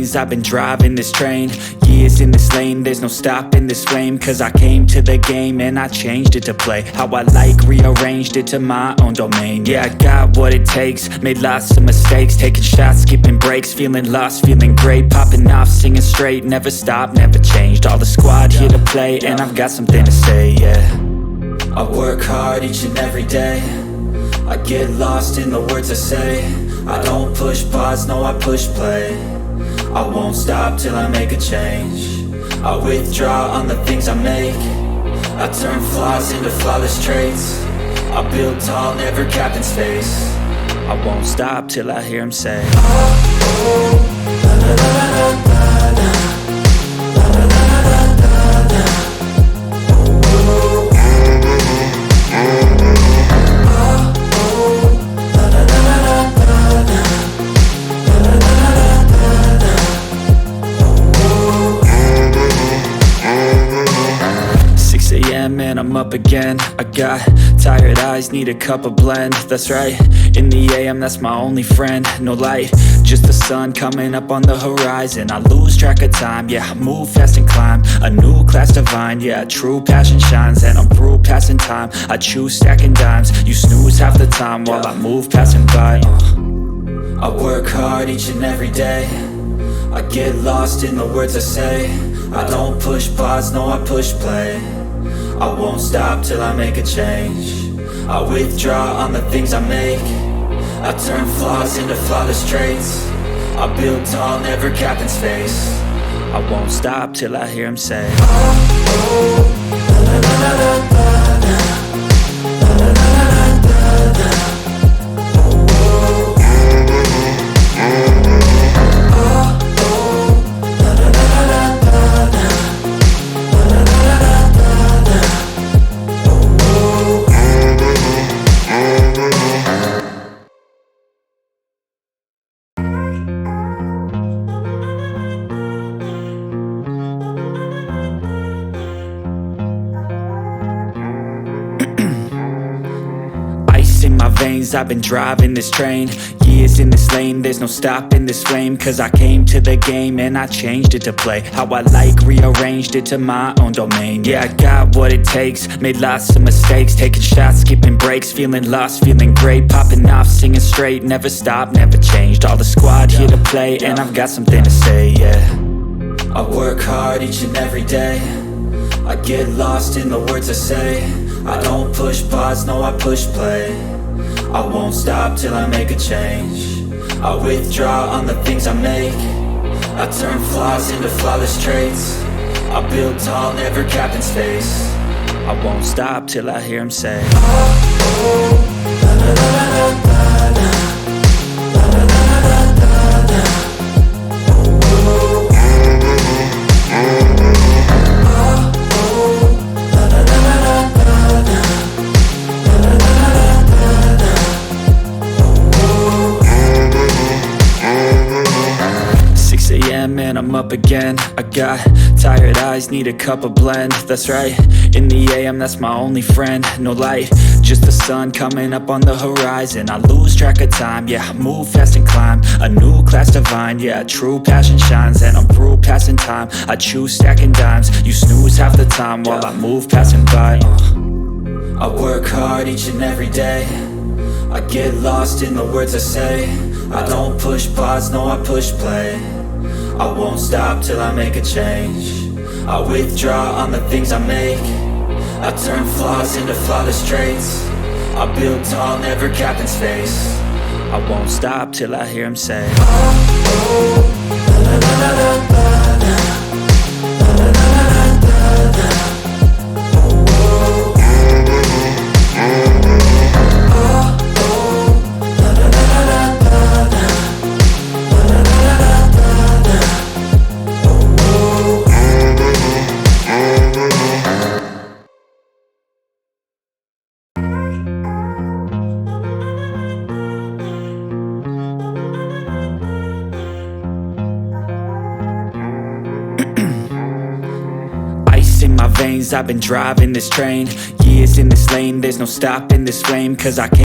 veins, I've been driving this train. Years in this lane, there's no stopping this flame. Cause I came to the game and I changed it to play how I like, rearranged it to my own domain. Yeah, I got what it takes, made lots of mistakes, taking shots, skipping breaks, feeling lost, feeling great, popping off, singing straight, never stopped, never changed. All the squad here to play and I've got something to say, yeah. I work hard each and every day, I get lost in the words I say. I don't push pause, no I push play. I won't stop till I make a change. I withdraw on the things I make. I turn flaws into flawless traits. I build tall, never capped in space. I won't stop till I hear him say, oh, oh, la, la, la, la, la, la. And I'm up again. I got tired eyes, need a cup of blend. That's right, in the AM, that's my only friend. No light, just the sun coming up on the horizon. I lose track of time, yeah, I move fast and climb a new class divine, yeah, true passion shines. And I'm through passing time, I choose stacking dimes. You snooze half the time while I move passing by. I work hard each and every day, I get lost in the words I say. I don't push pause, no I push play. I won't stop till I make a change. I withdraw on the things I make. I turn flaws into flawless traits. I build tall, never capped in space. I won't stop till I hear him say, oh, oh, la, la, la, la, la, la, la, la, la, la, la. In my veins, I've been driving this train. Years in this lane, there's no stopping this flame. Cause I came to the game and I changed it to play how I like, rearranged it to my own domain. Yeah, I got what it takes, made lots of mistakes, taking shots, skipping breaks, feeling lost, feeling great, popping off, singing straight, never stopped, never changed. All the squad here to play and I've got something to say, yeah. I work hard each and every day, I get lost in the words I say. I don't push pause, no I push play. I won't stop till I make a change. I withdraw on the things I make. I turn flaws into flawless traits. I build tall, never capped in space. I won't stop till I hear him say, oh, oh, la, la, la, la, la, la, la, la, la, la, la, la. And I'm up again. I got tired eyes, need a cup of blend. That's right, in the AM, that's my only friend. No light, just the sun coming up on the horizon. I lose track of time, yeah, I move fast and climb a new class divine, yeah, true passion shines. And I'm through passing time, I choose stacking dimes. You snooze half the time while I move passing by. I work hard each and every day, I get lost in the words I say. I don't push pause, no I push play. I won't stop till I make a change. I withdraw on the things I make. I turn flaws into flawless traits. I build tall, never capped in space. I won't stop till I hear him say, oh, oh, la, la, la, la, la, la, la, la, la, la, la, la. In my veins, I've been driving this train. Years in this lane, there's no stopping this flame. Cause I can't